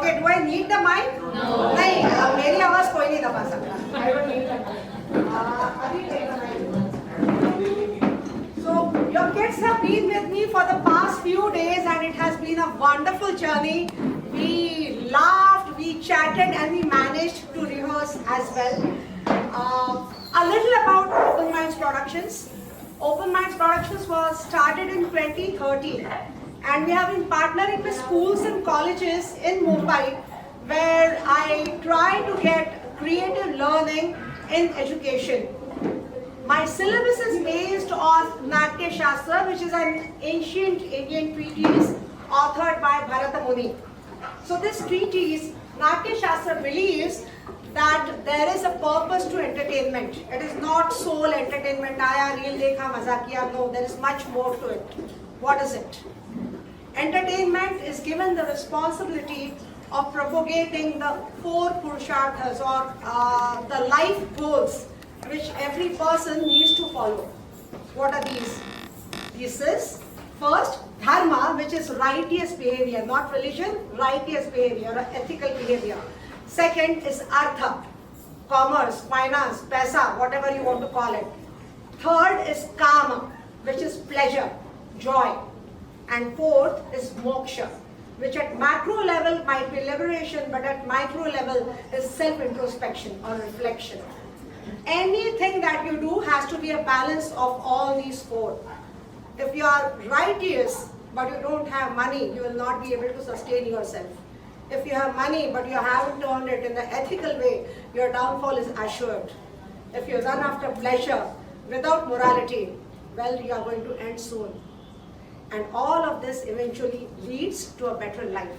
Okay, do I need the mic? No. नहीं, मेरी आवाज कोई नहीं दबा सकता. I don't need the mic. अभी take the mic. So your kids have been with me for the past few days, and it has been a wonderful journey. We laughed, we chatted, and we managed to rehearse as well. A little about Open Minds Productions. Open Minds Productions was started in 2013, and we have been partnering with schools and colleges in Mumbai, where I try to get creative learning in education. My syllabus is based on Natya Shastra, which is an ancient Indian treatise authored by Bharata Muni. So this treatise, Natya Shastra, believes that there is a purpose to entertainment. It is not sole entertainment, aaya, reel dekha, maza kiya. No, there is much more to it. What is it? Entertainment is given the responsibility of propagating the four purusharthas, or the life goals which every person needs to follow. What are these? This is first dharma, which is righteous behavior, not religion, righteous behavior, or ethical behavior. Second is artha, commerce, finance, paisa, whatever you want to call it. Third is kama, which is pleasure, joy. And fourth is moksha, which at macro level might be liberation, but at micro level is self-introspection or reflection. Anything that you do has to be a balance of all these four. If you are righteous but you don't have money, you will not be able to sustain yourself. If you have money but you haven't turned it in the ethical way, your downfall is assured. If you run after pleasure without morality, well, you are going to end soon. And all of this eventually leads to a better life.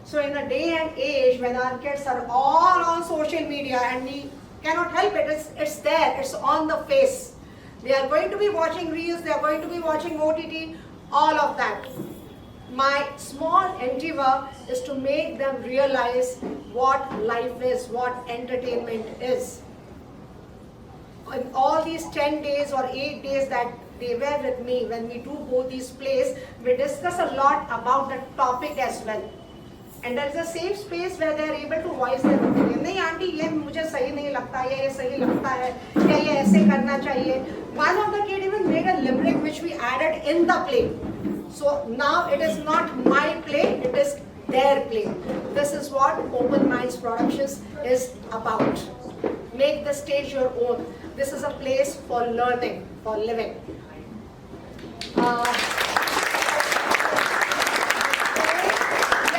So in a day and age when our kids are all on social media, and we cannot help it, it's there, it's on the face. They are going to be watching reels, they are going to be watching OTT, all of that. My small endeavor is to make them realize what life is, what entertainment is. In all these 10 days or 8 days that they were with me, when we do both these plays, we discuss a lot about the topic as well. And there is a safe space where they are able to voice their opinion. नहीं aunty ये मुझे सही नहीं लगता, या ये सही लगता है, या ये ऐसे करना चाहिए. One of the kids even made a limerick which we added in the play. So now it is not my play, it is their play. This is what Open Minds Productions is about. Make the stage your own. This is a place for learning, for living. We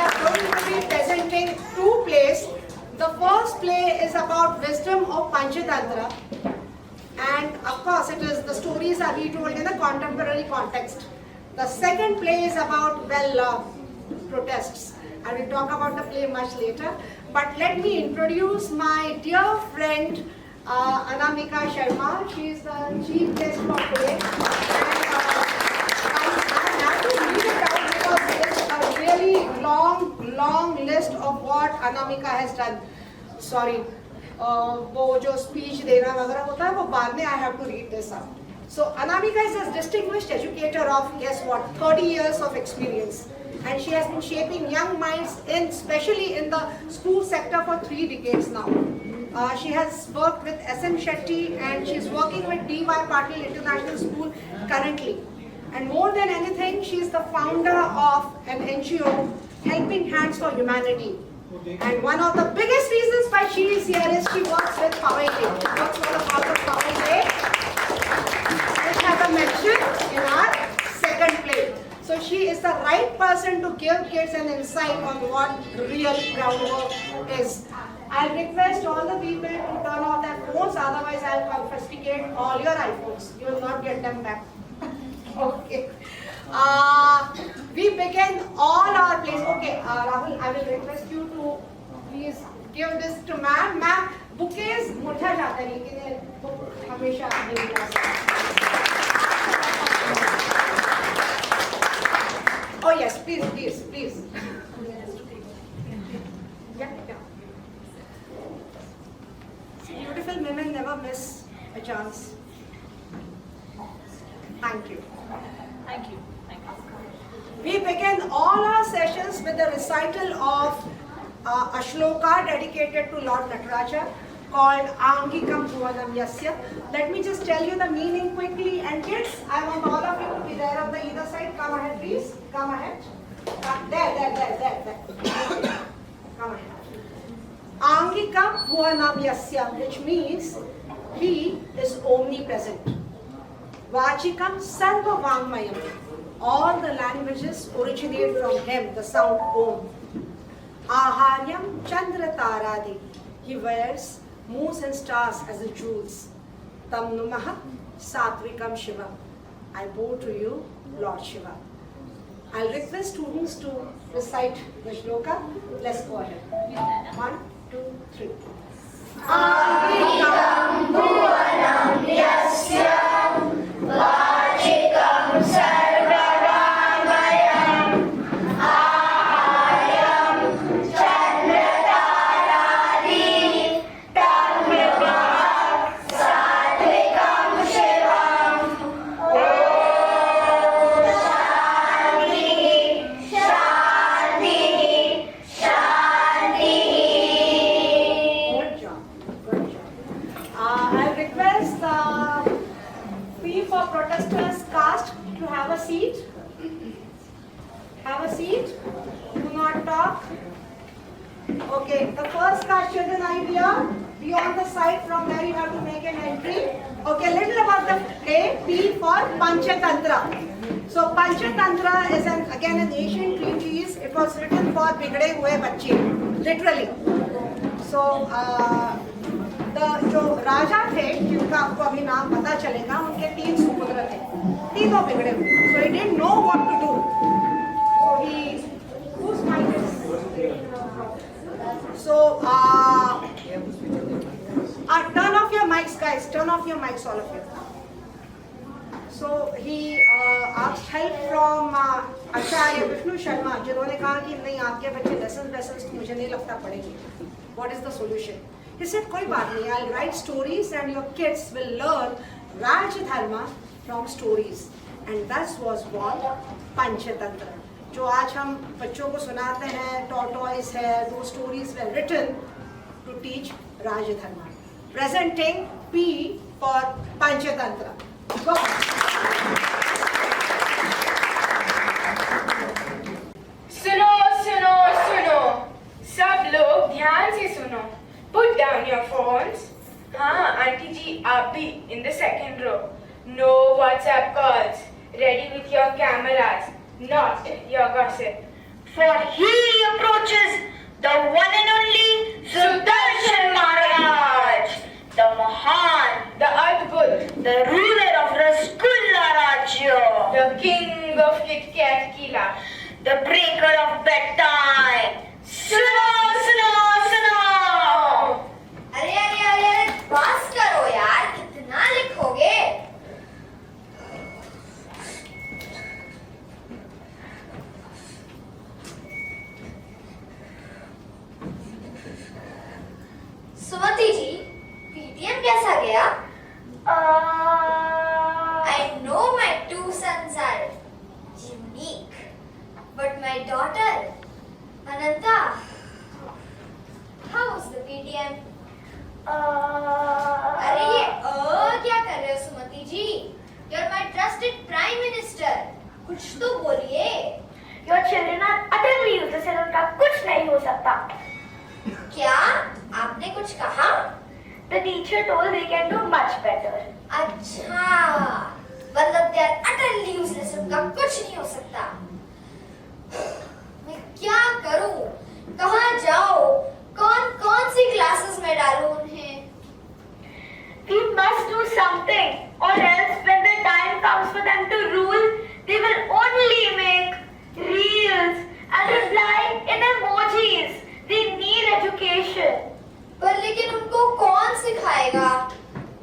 are going to be presenting two plays. The first play is about wisdom of Panchatantra, and of course the stories are retold in a contemporary context. The second play is about protests. I will talk about the play much later. But let me introduce my dear friend Anamika Sharma. She is the chief guest for today. And I have to read it out because it is a really long list of what Anamika has done. Sorry, वो जो speech देना वगैरह होता है वो बाद में I have to read this out. So Anamika is a distinguished educator of, guess what, 30 years of experience. And she has been shaping young minds, especially in the school sector, for 3 decades now. She has worked with S.M. Shetty, and she is working with D.Y. Patil International School currently. And more than anything, she is the founder of an NGO, Helping Hands for Humanity. And one of the biggest reasons why she is here is she works with Powai. She works for the cause of Powai, which has a mention in our second play. So she is the right person to give kids an insight on what real groundwork is. I'll request all the people to turn off their phones, otherwise I'll confiscate all your iPhones. You will not get them back. Okay. We begin all our plays. Okay, Rahul, I will request you to please give this to ma'am. Ma'am, bouquets मुरझा जाता है, लेकिन ये book हमेशा मेरे पास है. Oh yes, please. Yeah. Beautiful women never miss a chance. Thank you. Thank you. We begin all our sessions with the recital of a shloka dedicated to Lord Nataraja called Angikam Bhuvanam Yasya. Let me just tell you the meaning quickly. And kids, I want all of you to be there on the either side. Come ahead, please. Come ahead. There. Come ahead. Angikam Bhuvanam Yasya, which means he is omnipresent. Vachikam Sarva Vangmayam. All the languages originate from him, the sound Om. Aharyam Chandra Taradi. He wears moons and stars as the jewels. Tam Numaha Satvikam Shiva. I bow to you, Lord Shiva. I'll request students to recite the shloka. Let's go ahead. 1, 2, 3. Angikam Bhuvanam Yasya Vachikam Sarvavangmayam Aharyam Chandrataradi Tam Numaha Satvikam Shivam Om Shanti Shanti Shanti. Good job. Good job. I'll request P for protesters caste to have a seat. Have a seat. Do not talk. Okay, the first caste children idea. Be on the side from where you have to make an entry. Okay, little about the A. P for Panchatantra. So Panchatantra is again an ancient treatise. It was written for bigde hue bacche, literally. So जो राजा थे जिनका आपको अभी नाम पता चलेगा, उनके 3 सुपुत्र थे, तीनों बिगड़े हुए. So he didn't know what to do. So he whose mic is? So turn off your mics, guys. Turn off your mics, all of you. So he asked help from Acharya Vishnu Sharma, जिन्होंने कहा कि नहीं आपके बच्चे lessons तो मुझे नहीं लगता पढ़ेंगे. What is the solution? He said, कोई बात नहीं, I'll write stories and your kids will learn Raj Dharma from stories. And that was born Panchatantra. जो आज हम बच्चों को सुनाते हैं, tortoise है, those stories were written to teach Raj Dharma. Presenting P for Panchatantra. Go. सुनो सुनो सुनो, सब लोग ध्यान से सुनो. Put down your phones. हाँ आंटी जी, आप भी in the second row. No WhatsApp calls. Ready with your cameras, not your gossip. For he approaches the one and only Sudarshan Maharaj, the Mahan, The Adbhut, the ruler of Rasgulla Rajya, the king of Kit Kat Kila. the breaker of bedtime. Suno, suno, suno. अरे बस करो यार, कितना लिखोगे? सुमति जी, PTM कैसा गया? I know my 2 sons are unique, but my daughter, Ananta, how was the PTM? अरे ये क्या कर रहे हो सुमति जी? You're my trusted Prime Minister. कुछ तो बोलिए. Your children are utterly useless and उनका कुछ नहीं हो सकता. क्या? आपने कुछ कहा? The teacher told they can do much better. अच्छा, मतलब they are utterly useless. उनका कुछ नहीं हो सकता. मैं क्या करूं? कहाँ जाऊं? कौन सी क्लासेस में डालूं उन्हें? We must do something, or else when the time comes for them to rule, they will only make reels and reply in emojis. They need education. पर लेकिन उनको कौन सिखाएगा?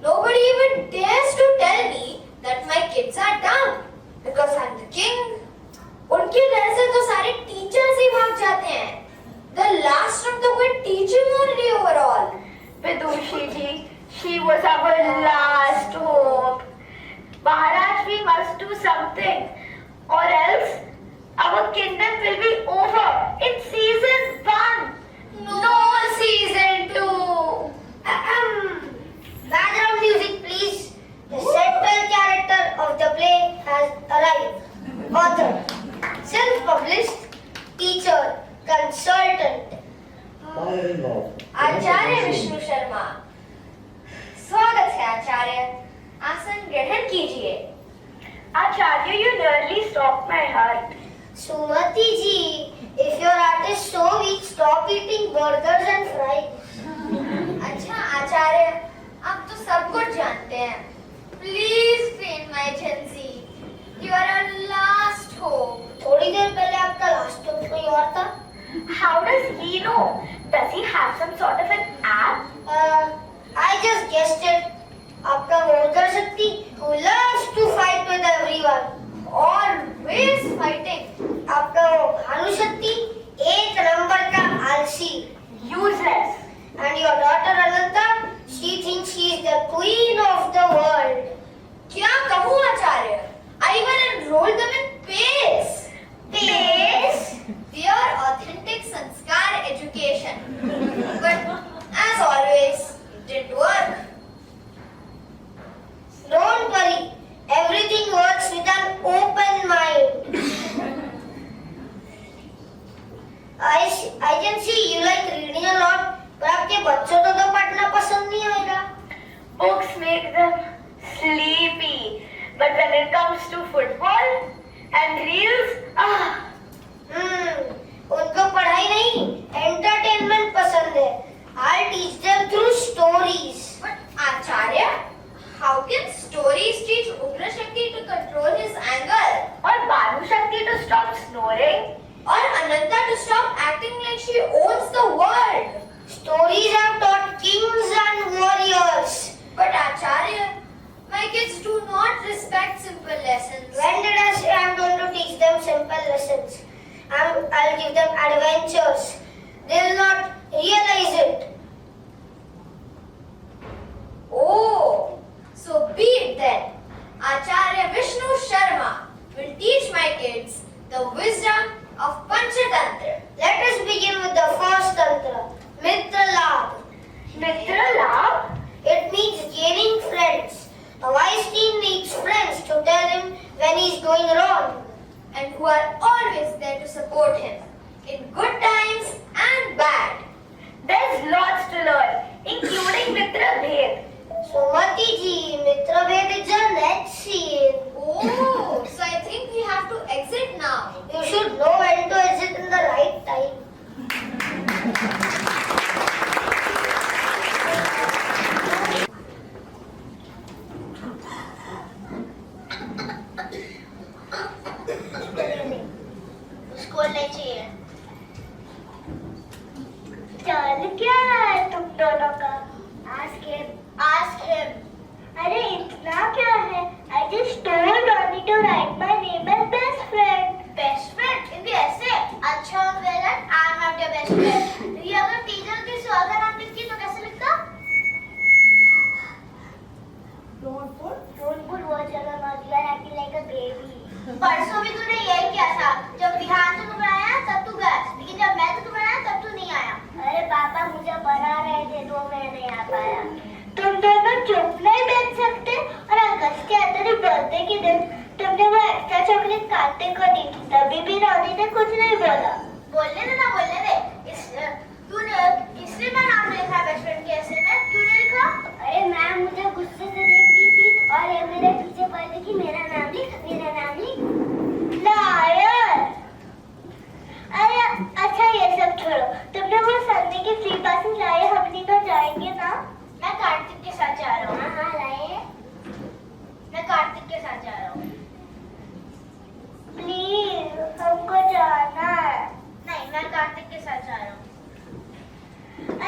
Nobody even dares to tell me that my kids are dumb because I'm the king. उनके डर से तो सारे टीचर्स ही भाग जाते हैं. The last of the good teaching only overall. Vidushi ji, she was our last hope. Maharaj, we must do something, or else our kingdom will be over in season 1. only stopped my heart. Sumati ji, if your heart is so weak, stop eating burgers and fries. अच्छा आचार्य, आप तो सब कुछ जानते हैं. Please train my Jansi. You are our last hope. थोड़ी देर पहले आपका last hope कोई और था. How does he know? Does he have some sort of an app? I just guessed it. आपका वो उधर शक्ति who loves to fight with everyone. Always fighting. आपका वो भानु शक्ति एक नंबर का आलसी. Useless. And your daughter Ananta, she thinks she is the queen of the world. क्या कहूँ आचार्य? I even enrolled them in PACE. PACE? Pure authentic sanskar education. But as always, it didn't work. Don't worry, everything works with an open mind. I can see you like reading a lot, पर आपके बच्चों को तो पढ़ना पसंद नहीं आएगा. Books make them sleepy. But when it comes to football and reels, उनको पढ़ाई नहीं, entertainment पसंद है. I'll teach them through stories. But Acharya, how can stories teach Ugra Shakti to control his anger? or Banu Shakti to stop snoring? Or Ananta to stop acting like she owns the world? Stories have taught kings and warriors. But Acharya, my kids do not respect simple lessons. When did I say I'm going to teach them simple lessons? I'll give them adventures. They will not realize it. Oh, so be it then. Acharya Vishnu Sharma will teach my kids the wisdom of Panchatantra. Let us begin with the first tantra, Mitra Labh. Mitra Labh? It means gaining friends. A wise king needs friends to tell him when he is going wrong and who are always there to support him in good times and bad. There's lots to learn, including Mitra Bhed. Sumati ji, Mitra Bhed is the next scene. Oh, so I think we have to exit now. You should know when to exit in the right time. उसको नहीं चाहिए. चल क्या है तुम दोनों का? Ask him. Ask him. अरे इतना क्या है? I just told Ronnie to write my name as best friend. Best friend in the essay. अच्छा well and I'm not your best friend. ये अगर टीचर की स्वागत नाम लिखती तो कैसे लिखता? Don't put. Don't put words like a mouth. You are acting like a baby. परसों भी तूने यही किया था. जब विहान तुझको बनाया तब तू गया, लेकिन जब मैं तुझको बनाया तब तू नहीं आया. अरे पापा मुझे बना रहे थे तो मैं नहीं आ पाया. तुम दोनों चुप नहीं बैठ सकते? और अगस्त के अंदर बर्थडे के दिन तुमने वो एक्स्ट्रा चॉकलेट काटने को दी, तभी भी रॉनी ने कुछ नहीं बोला. बोलने दे ना बोलने दे. तूने किसने ना नाम लिखा है बेस्ट फ्रेंड के ऐसे में? क्यों नहीं लिखा? अरे मैम मुझे गुस्से से देख रही थी और ये मेरे पीछे पड़ गई कि मेरा नाम लिख. लायर! अरे अच्छा ये सब छोड़ो, तुमने वो संडे की फ्री पासेस लाए, हम नहीं तो जाएंगे ना? मैं कार्तिक के साथ जा रहा हूँ. हाँ लाए. मैं कार्तिक के साथ जा रहा हूँ. प्लीज हमको जाना है. नहीं मैं कार्तिक के साथ जा रहा हूँ.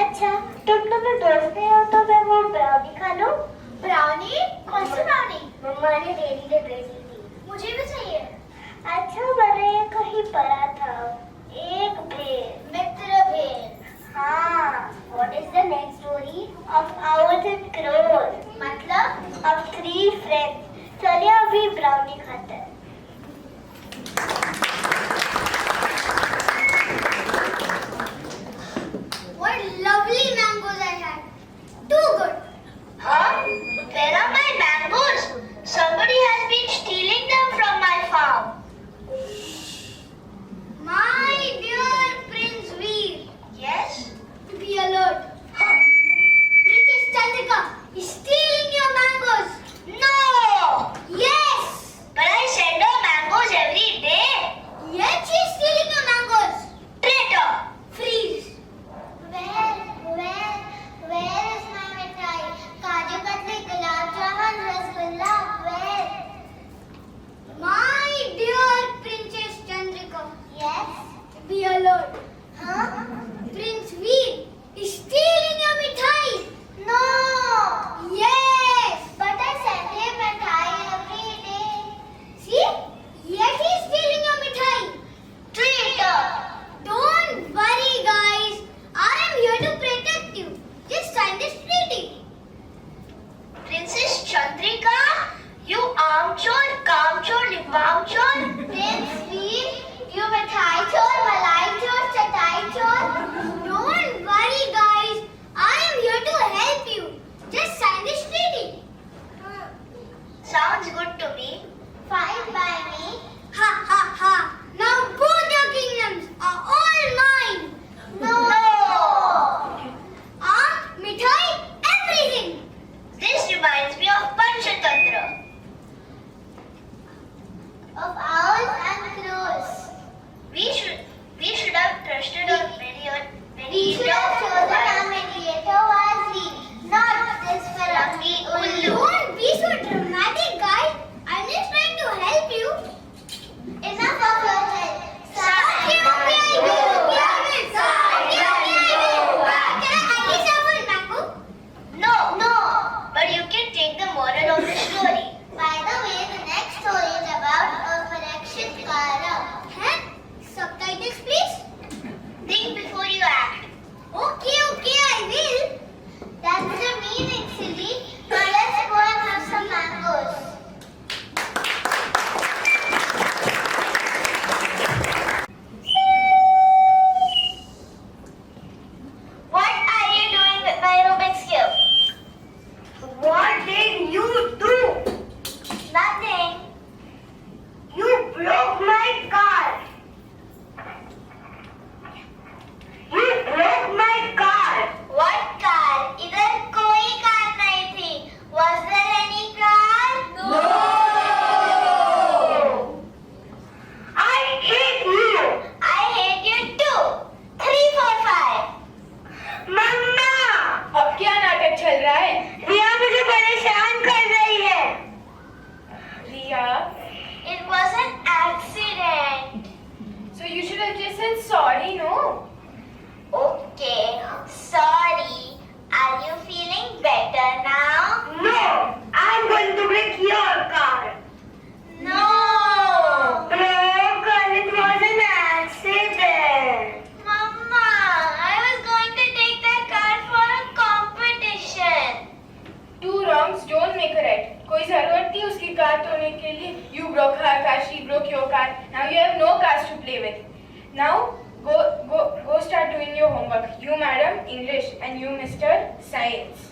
अच्छा तुम दोनों दोस्त नहीं Now you have no cards to play with. Now go start doing your homework. You madam English and you Mr. Science.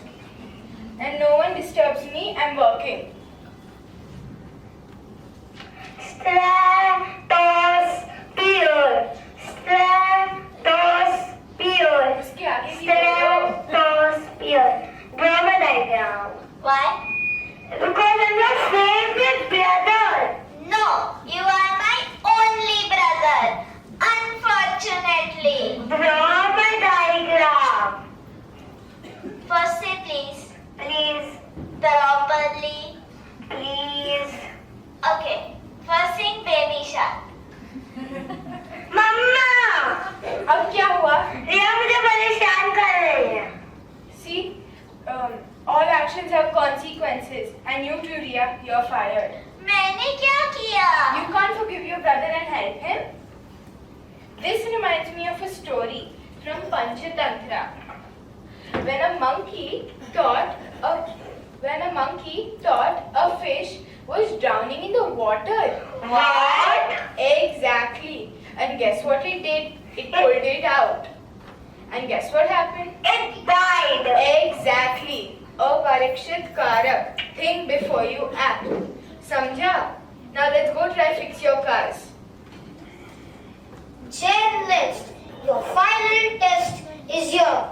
And no one disturbs me. I'm working. Stratosphere. Stratosphere. उसके आगे भी बोलो. Stratosphere. Drama diagram. Why? Because I'm your favorite brother. No, you are my only brother. Unfortunately. Drama diagram. First say please. Please. Properly. Please. Okay. First sing baby shark. मम्मा! अब क्या हुआ? रिया मुझे परेशान कर रही है. See, all actions have consequences, and you too, Riya, you're fired. मैंने क्या किया? You can't forgive your brother and help him. This reminds me of a story from Panchatantra. When a monkey thought a fish was drowning in the water. What? Exactly. And guess what it did? It pulled it out. And guess what happened? It died. Exactly. A Parikshit Karak. Think before you act. Samjha? Now let's go try fix your cars. Journalist, your final test is here.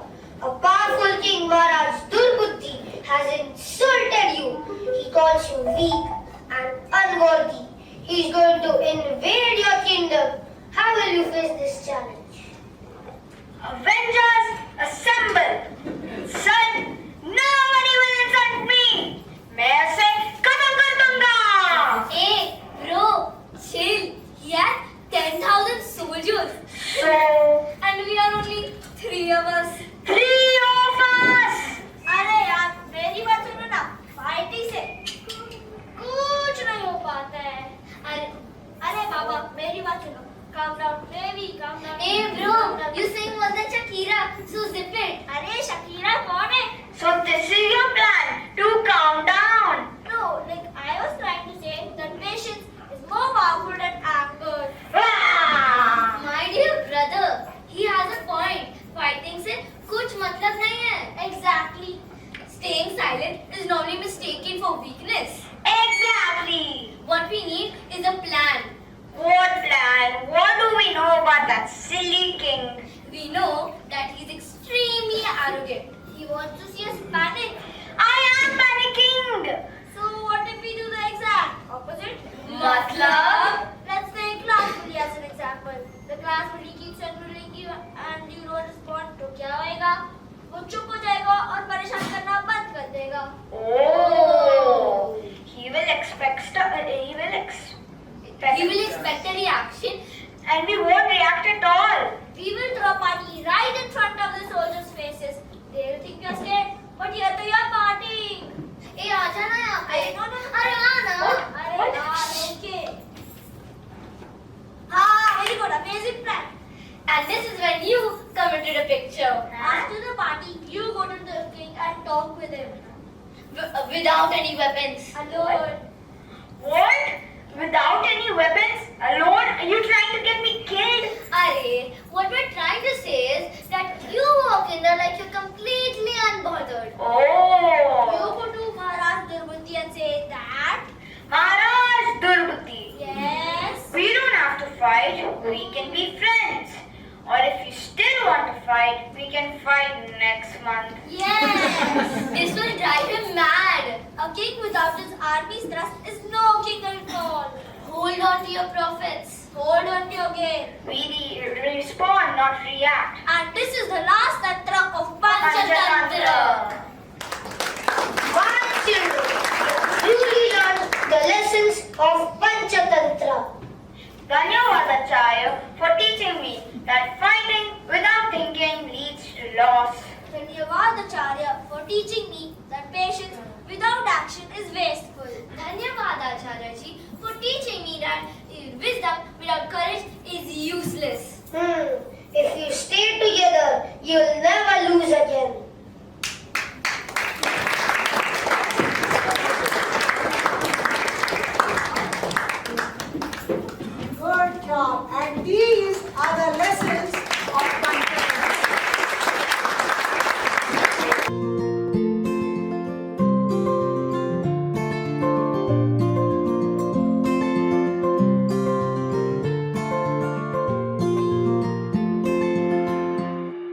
A powerful king, Maharaj Durbuddhi, has insulted you. He calls you weak and unworthy. He is going to invade your kingdom. How will you face this challenge? Avengers assemble. Son, nobody will insult me. मैं उसे खत्म कर दूंगा. Hey, bro, chill. He has 10,000 soldiers. So, And we are only 3 of us. 3 of us. अरे यार मेरी बात सुनो ना, फाइटिंग से कुछ नहीं हो पाता है. अरे बाबा मेरी बात सुनो. Calm down, baby, calm down. Hey bro, you saying was that Shakira? So zip it. अरे Shakira कौन है? So this is your plan to calm down. No, like I was trying to say that patience is more powerful than anger. Ah! My dear brother, he has a point. Fighting से कुछ मतलब नहीं है. Exactly. Staying silent is normally mistaken for weakness. Exactly. What we need is a plan. What plan? What do we know about that silly king? We know that he's extremely arrogant. He wants to see us panic. I am panicking. So what if we do the exact opposite? Matlab? Let's take class bully as an example. The class bully keeps enrolling you and you don't respond. तो क्या होएगा? वो चुप हो जाएगा और परेशान करना बंद कर देगा. Oh, he will expect a reaction. and we won't react at all. We will throw a party right in front of the soldiers' faces. They'll think you're scared, but here to your party. Hey, आजा ना यहाँ पे. अरे आना. अरे यार, okay. हाँ, very good, amazing plan. And this is when you come into the picture. After the party, you go to the king and talk with him. Without any weapons. Alone. What? Without any weapons? Alone? Are you trying to get me killed? Arey, what we're trying to say is that you walk in there like you're completely unbothered. You Oh. go to Maharaj Durbuddhi and say that. Maharaj Durbuddhi. Yes. We don't have to fight. We can be friends. Or if you still want to fight, we can fight next month. Yes. This will drive him mad. A king without his army's trust is no king at all. Hold on to your profits. Hold on to your game. We respond, not react. And this is the last tantra of Panchatantra. Once you truly learn the lessons of Panchatantra. Dhanyavadacharya for teaching me that fighting without thinking leads to loss. Dhanyavadacharya for teaching me that patience without action is wasteful. Dhanyavadacharya ji for teaching me that wisdom without courage is useless. If you stay together, you'll never lose again. Good. job. And these are the lessons